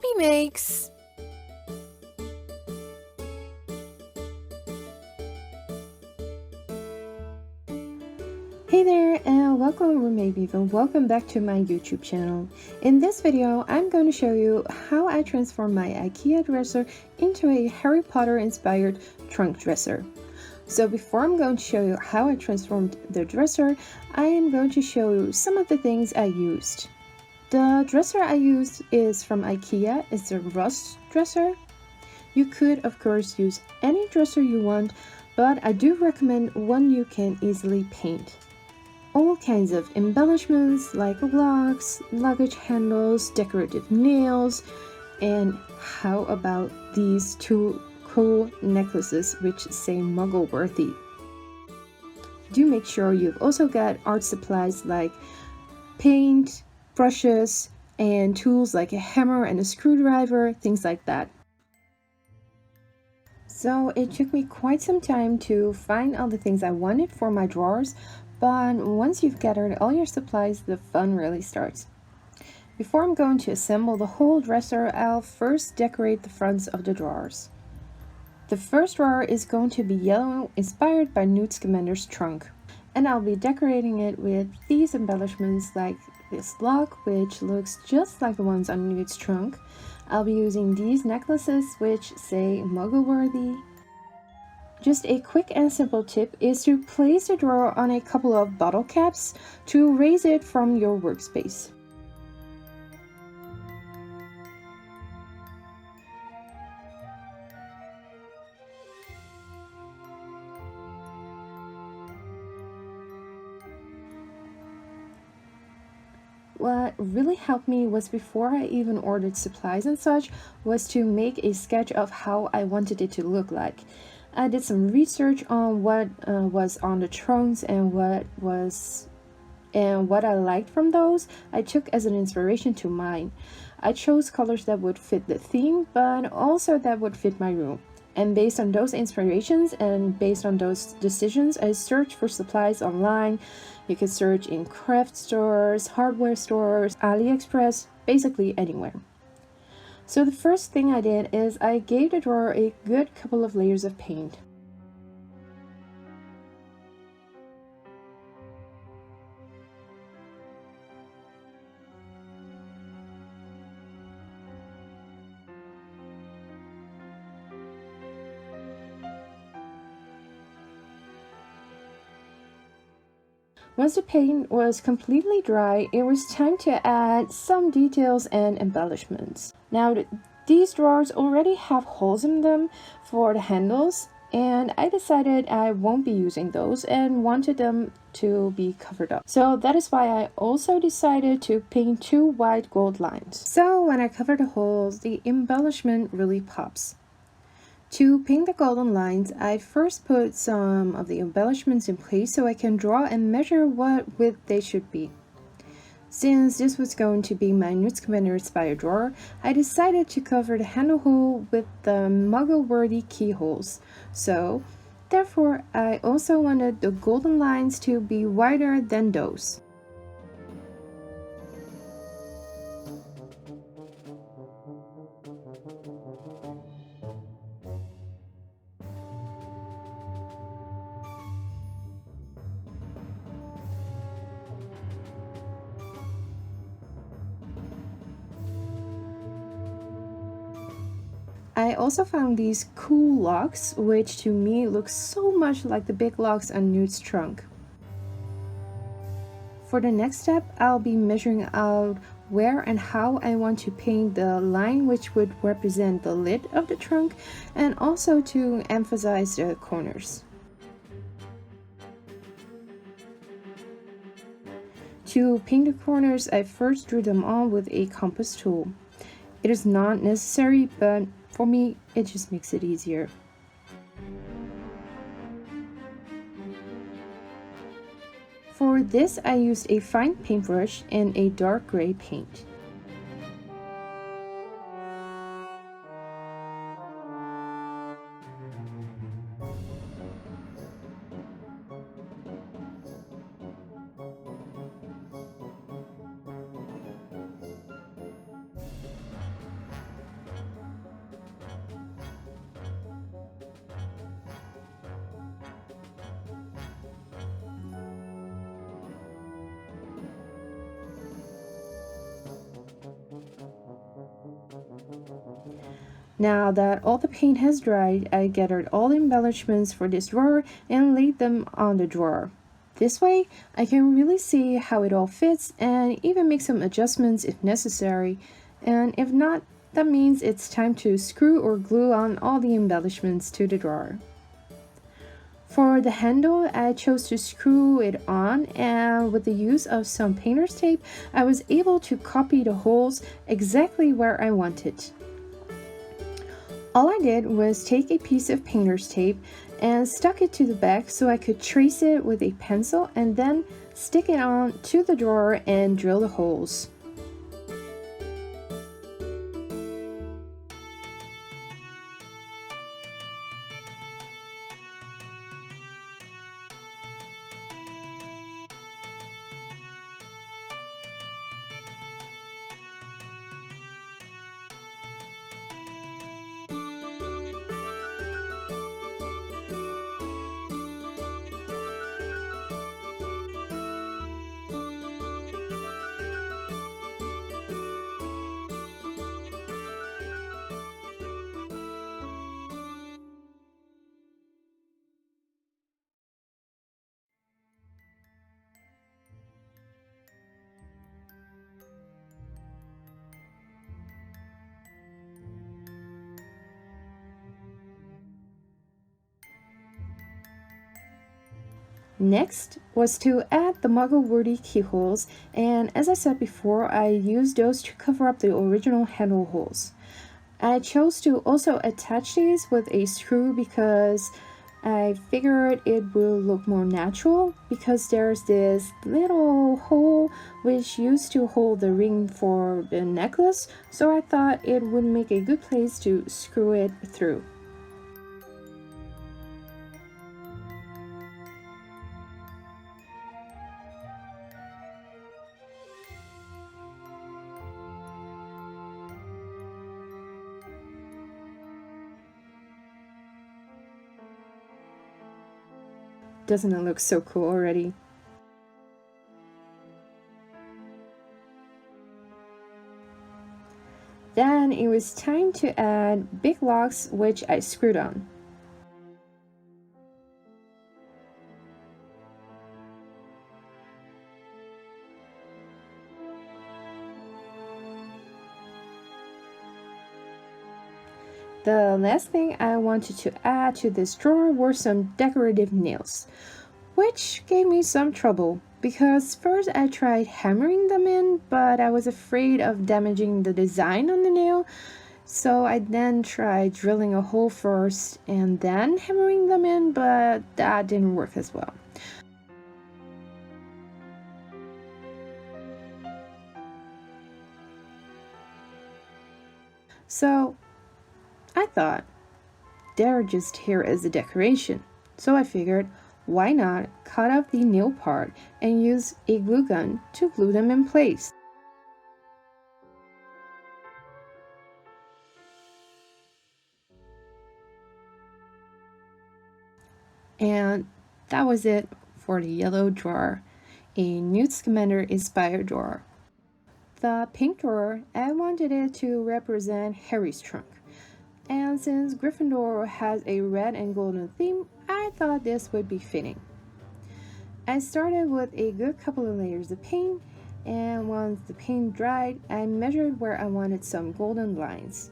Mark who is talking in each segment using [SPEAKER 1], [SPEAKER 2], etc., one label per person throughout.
[SPEAKER 1] Happy makes!
[SPEAKER 2] Hey there and welcome roommate people, welcome back to my YouTube channel. In this video, I'm going to show you how I transformed my IKEA dresser into a Harry Potter inspired trunk dresser. So before I'm going to show you how I transformed the dresser, I am going to show you some of the things I used. The dresser I used is from IKEA, it's a rust dresser. You could of course use any dresser you want, but I do recommend one you can easily paint. All kinds of embellishments like locks, luggage handles, decorative nails, and how about these two cool necklaces which say Muggle worthy. Do make sure you've also got art supplies like paint, brushes, and tools like a hammer and a screwdriver, things like that. So it took me quite some time to find all the things I wanted for my drawers, but once you've gathered all your supplies, the fun really starts. Before I'm going to assemble the whole dresser, I'll first decorate the fronts of the drawers. The first drawer is going to be yellow, inspired by Newt Scamander's trunk. And I'll be decorating it with these embellishments like this lock, which looks just like the ones on Newt's trunk. I'll be using these necklaces which say Muggle worthy. Just a quick and simple tip is to place the drawer on a couple of bottle caps to raise it from your workspace. What really helped me was before I even ordered supplies and such was to make a sketch of how I wanted it to look like. I did some research on what was on the trunks and what I liked from those. I took as an inspiration to mine. I chose colors that would fit the theme, but also that would fit my room. And based on those inspirations and based on those decisions, I searched for supplies online. You can search in craft stores, hardware stores, AliExpress, basically anywhere. So the first thing I did is I gave the drawer a good couple of layers of paint. Once the paint was completely dry, it was time to add some details and embellishments. Now, these drawers already have holes in them for the handles, and I decided I won't be using those and wanted them to be covered up. So that is why I also decided to paint two white gold lines. So when I cover the holes, the embellishment really pops. To paint the golden lines, I first put some of the embellishments in place so I can draw and measure what width they should be. Since this was going to be my Newt Scamander inspired drawer, I decided to cover the handle hole with the Muggle-worthy keyholes. So, therefore, I also wanted the golden lines to be wider than those. I also found these cool locks, which to me look so much like the big locks on Newt's trunk. For the next step, I'll be measuring out where and how I want to paint the line which would represent the lid of the trunk and also to emphasize the corners. To paint the corners, I first drew them on with a compass tool. It is not necessary, but for me, it just makes it easier. For this, I used a fine paintbrush and a dark gray paint. Now that all the paint has dried, I gathered all the embellishments for this drawer and laid them on the drawer. This way, I can really see how it all fits and even make some adjustments if necessary. And if not, that means it's time to screw or glue on all the embellishments to the drawer. For the handle, I chose to screw it on, and with the use of some painter's tape, I was able to copy the holes exactly where I wanted. All I did was take a piece of painter's tape and stuck it to the back so I could trace it with a pencil and then stick it on to the drawer and drill the holes. Next was to add the muggle-worthy keyholes, and as I said before, I used those to cover up the original handle holes. I chose to also attach these with a screw because I figured it will look more natural because there's this little hole which used to hold the ring for the necklace, so I thought it would make a good place to screw it through. Doesn't it look so cool already? Then it was time to add big locks which I screwed on. The last thing I wanted to add to this drawer were some decorative nails, which gave me some trouble because first I tried hammering them in, but I was afraid of damaging the design on the nail, so I then tried drilling a hole first and then hammering them in, but that didn't work as well. So I thought, they're just here as a decoration. So I figured, why not cut off the nail part and use a glue gun to glue them in place. And that was it for the yellow drawer, a Newt Scamander inspired drawer. The pink drawer, I wanted it to represent Harry's trunk. And since Gryffindor has a red and golden theme, I thought this would be fitting. I started with a good couple of layers of paint, and once the paint dried, I measured where I wanted some golden lines.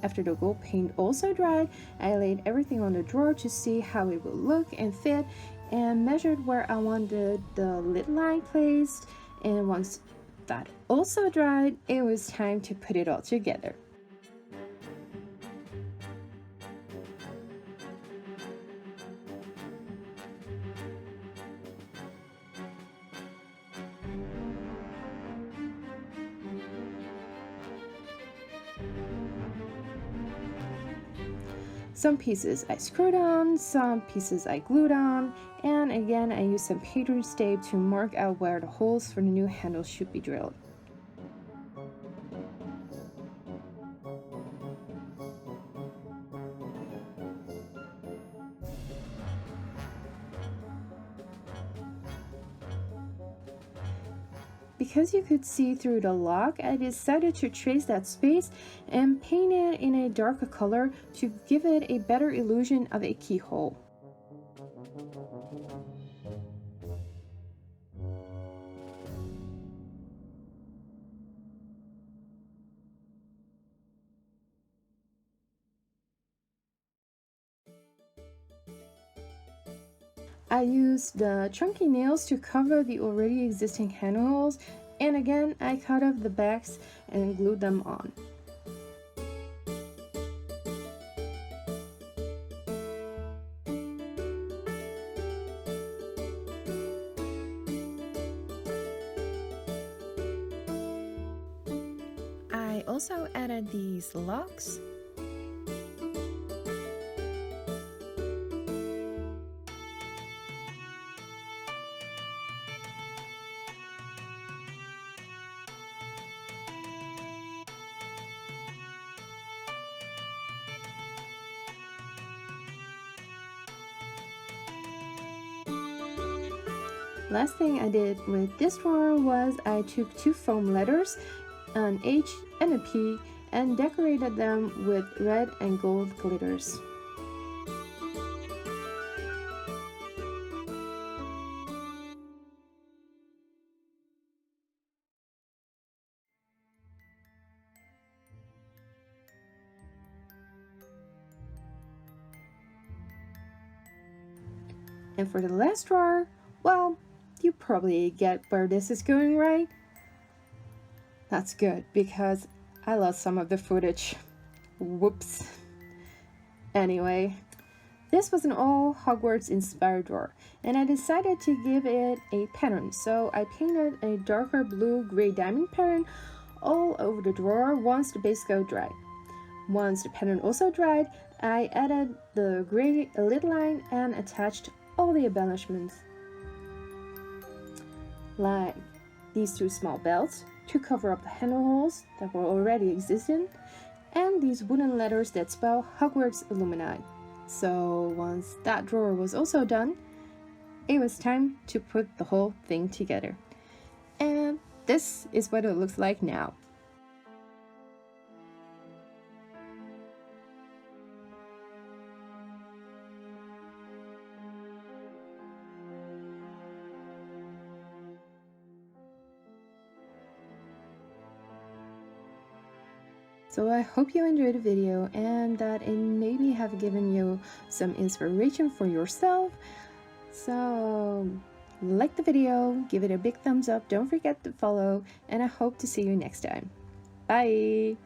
[SPEAKER 2] After the gold paint also dried, I laid everything on the drawer to see how it would look and fit, and measured where I wanted the lid line placed, and once that also dried, it was time to put it all together. Some pieces I screwed on, some pieces I glued on, and again I used some painter's tape to mark out where the holes for the new handle should be drilled. Because you could see through the lock, I decided to trace that space and paint it in a darker color to give it a better illusion of a keyhole. I used the chunky nails to cover the already existing handles, and again I cut off the backs and glued them on. I also added these locks. Last thing I did with this drawer was I took two foam letters, an H and a P, and decorated them with red and gold glitters. And for the last drawer, well, you probably get where this is going, right? That's good, because I lost some of the footage. Whoops. Anyway, this was an all Hogwarts inspired drawer, and I decided to give it a pattern, so I painted a darker blue-gray diamond pattern all over the drawer once the base coat dried. Once the pattern also dried, I added the gray lid line and attached all the embellishments, like these two small belts to cover up the handle holes that were already existing, and these wooden letters that spell Hogwarts Alumni. So once that drawer was also done, it was time to put the whole thing together. And this is what it looks like now. So I hope you enjoyed the video and that it maybe have given you some inspiration for yourself. So like the video, give it a big thumbs up, don't forget to follow, and I hope to see you next time. Bye!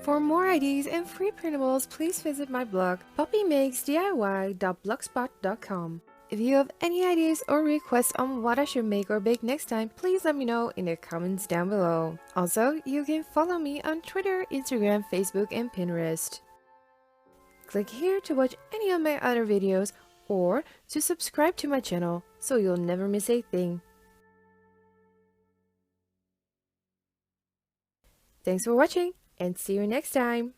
[SPEAKER 2] For more ideas and free printables, please visit my blog puppymakesdiy.blogspot.com. If you have any ideas or requests on what I should make or bake next time, please let me know in the comments down below. Also, you can follow me on Twitter, Instagram, Facebook, and Pinterest. Click here to watch any of my other videos or to subscribe to my channel so you'll never miss a thing. Thanks for watching, and see you next time!